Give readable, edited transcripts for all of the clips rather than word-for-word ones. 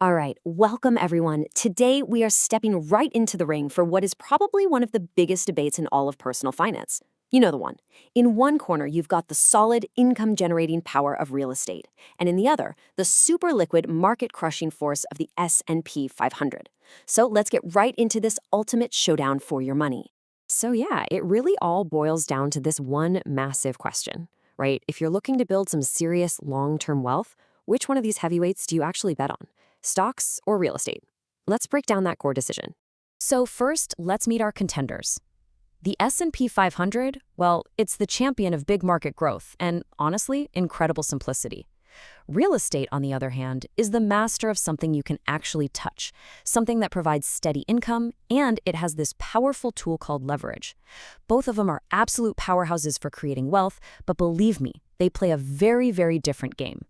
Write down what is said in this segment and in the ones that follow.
All right, welcome everyone. Today we are stepping right into the ring for what is probably one of the biggest debates in all of personal finance. You know the one. In one corner, you've got the solid income generating power of real estate, and in the other, the super liquid market crushing force of the S&P 500. So let's get right into this ultimate showdown for your money. So yeah, it really all boils down to this one massive question, right? If you're looking to build some serious long-term wealth, which one of these heavyweights do you actually bet on? Stocks or real estate? Let's break down that core decision. So first, let's meet our contenders. The S&P 500, well, it's the champion of big market growth and, honestly, incredible simplicity. Real estate, on the other hand, is the master of something you can actually touch, something that provides steady income, and it has this powerful tool called leverage. Both of them are absolute powerhouses for creating wealth, but believe me, they play a very, very different game.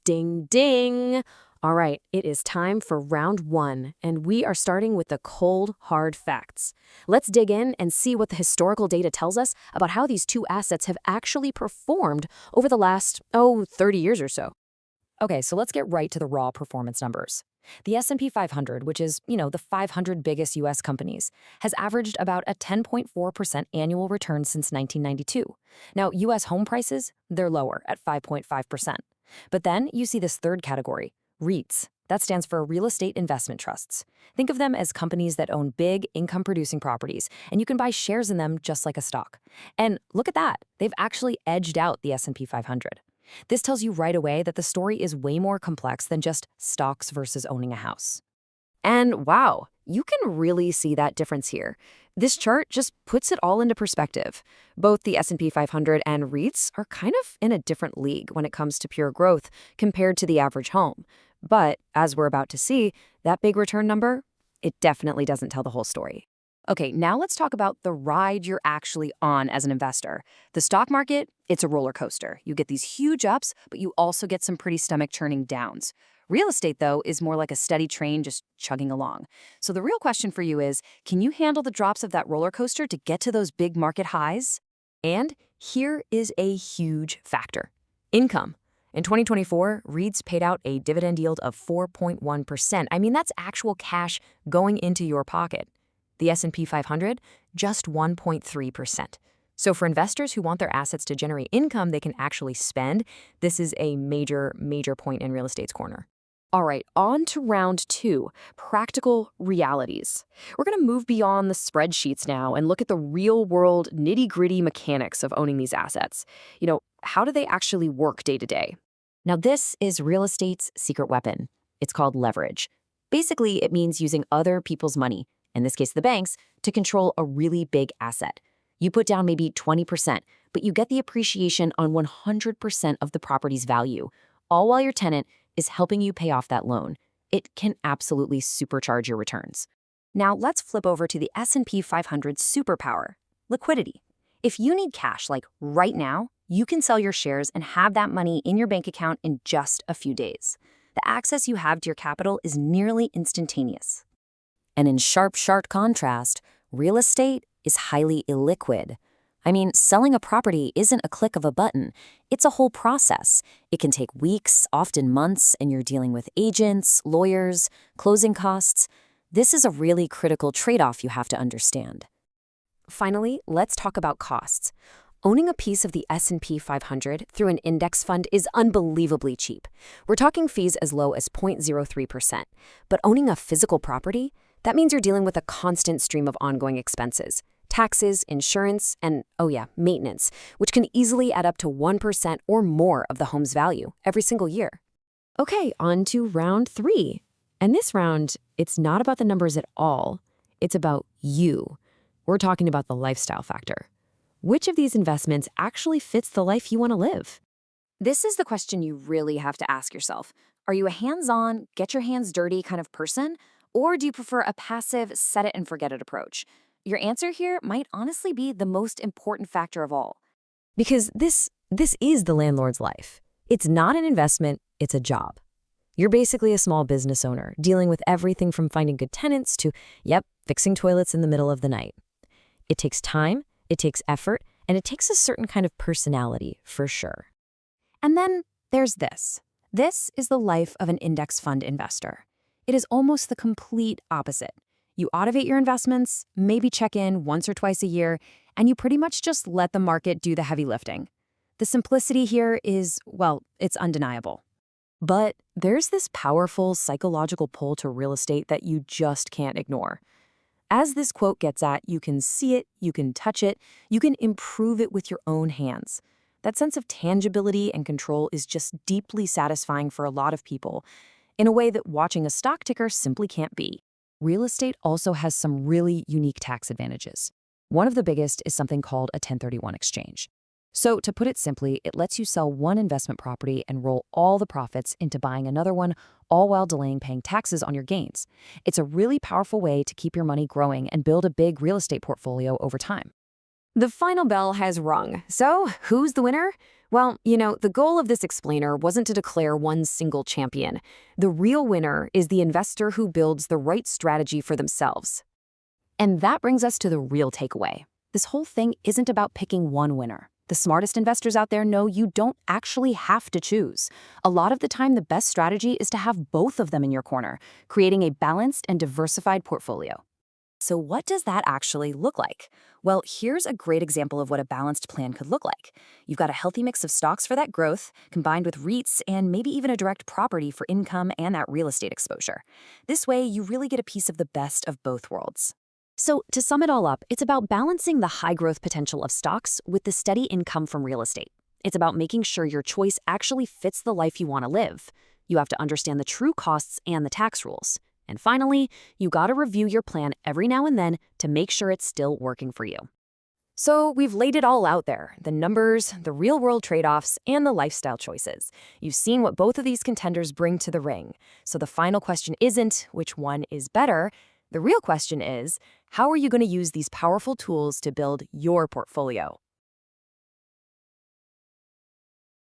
Ding, ding! All right, it is time for round one, and we are starting with the cold, hard facts. Let's dig in and see what the historical data tells us about how these two assets have actually performed over the last, 30 years or so. Okay, so let's get right to the raw performance numbers. The S&P 500, which is, the 500 biggest US companies, has averaged about a 10.4% annual return since 1992. Now, US home prices, they're lower at 5.5%. But then you see this third category, REITs. That stands for real estate investment trusts. Think of them as companies that own big income-producing properties, and you can buy shares in them just like a stock. And look at that. They've actually edged out the S&P 500. This tells you right away that the story is way more complex than just stocks versus owning a house. And wow, you can really see that difference here. This chart just puts it all into perspective. Both the S&P 500 and REITs are kind of in a different league when it comes to pure growth compared to the average home. But as we're about to see, that big return number, it definitely doesn't tell the whole story. Okay, now let's talk about the ride you're actually on as an investor. The stock market, it's a roller coaster. You get these huge ups, but you also get some pretty stomach-churning downs. Real estate, though, is more like a steady train just chugging along. So the real question for you is, can you handle the drops of that roller coaster to get to those big market highs? And here is a huge factor. Income. In 2024, REITs paid out a dividend yield of 4.1%. I mean, that's actual cash going into your pocket. The S&P 500, just 1.3%. So for investors who want their assets to generate income they can actually spend, this is a major, major point in real estate's corner. All right, on to round two, practical realities. We're going to move beyond the spreadsheets now and look at the real-world, nitty-gritty mechanics of owning these assets. How do they actually work day to day? Now, this is real estate's secret weapon. It's called leverage. Basically, it means using other people's money, in this case the banks, to control a really big asset. You put down maybe 20%, but you get the appreciation on 100% of the property's value, all while your tenant is helping you pay off that loan. It can absolutely supercharge your returns. Now let's flip over to the S&P 500 superpower, liquidity. If you need cash like right now, you can sell your shares and have that money in your bank account in just a few days. The access you have to your capital is nearly instantaneous. And in sharp contrast, real estate is highly illiquid. I mean, selling a property isn't a click of a button. It's a whole process. It can take weeks, often months, and you're dealing with agents, lawyers, closing costs. This is a really critical trade-off you have to understand. Finally, let's talk about costs. Owning a piece of the S&P 500 through an index fund is unbelievably cheap. We're talking fees as low as 0.03%. But owning a physical property, that means you're dealing with a constant stream of ongoing expenses. Taxes, insurance, and, maintenance, which can easily add up to 1% or more of the home's value every single year. Okay, on to round three. And this round, it's not about the numbers at all. It's about you. We're talking about the lifestyle factor. Which of these investments actually fits the life you want to live? This is the question you really have to ask yourself. Are you a hands-on, get your hands dirty kind of person? Or do you prefer a passive, set it and forget it approach? Your answer here might honestly be the most important factor of all. Because this is the landlord's life. It's not an investment, it's a job. You're basically a small business owner, dealing with everything from finding good tenants to, fixing toilets in the middle of the night. It takes time, it takes effort, and it takes a certain kind of personality, for sure. And then there's this. This is the life of an index fund investor. It is almost the complete opposite. You automate your investments, maybe check in once or twice a year, and you pretty much just let the market do the heavy lifting. The simplicity here is, well, it's undeniable. But there's this powerful psychological pull to real estate that you just can't ignore. As this quote gets at, you can see it, you can touch it, you can improve it with your own hands. That sense of tangibility and control is just deeply satisfying for a lot of people, in a way that watching a stock ticker simply can't be. Real estate also has some really unique tax advantages. One of the biggest is something called a 1031 exchange. So to put it simply, it lets you sell one investment property and roll all the profits into buying another one, all while delaying paying taxes on your gains. It's a really powerful way to keep your money growing and build a big real estate portfolio over time. The final bell has rung. So, who's the winner? Well, the goal of this explainer wasn't to declare one single champion. The real winner is the investor who builds the right strategy for themselves. And that brings us to the real takeaway. This whole thing isn't about picking one winner. The smartest investors out there know you don't actually have to choose. A lot of the time, the best strategy is to have both of them in your corner, creating a balanced and diversified portfolio. So what does that actually look like? Well, here's a great example of what a balanced plan could look like. You've got a healthy mix of stocks for that growth, combined with REITs and maybe even a direct property for income and that real estate exposure. This way, you really get a piece of the best of both worlds. So to sum it all up, it's about balancing the high growth potential of stocks with the steady income from real estate. It's about making sure your choice actually fits the life you want to live. You have to understand the true costs and the tax rules. And finally, you gotta review your plan every now and then to make sure it's still working for you. So we've laid it all out there, the numbers, the real-world trade-offs, and the lifestyle choices. You've seen what both of these contenders bring to the ring. So the final question isn't which one is better. The real question is, how are you going to use these powerful tools to build your portfolio?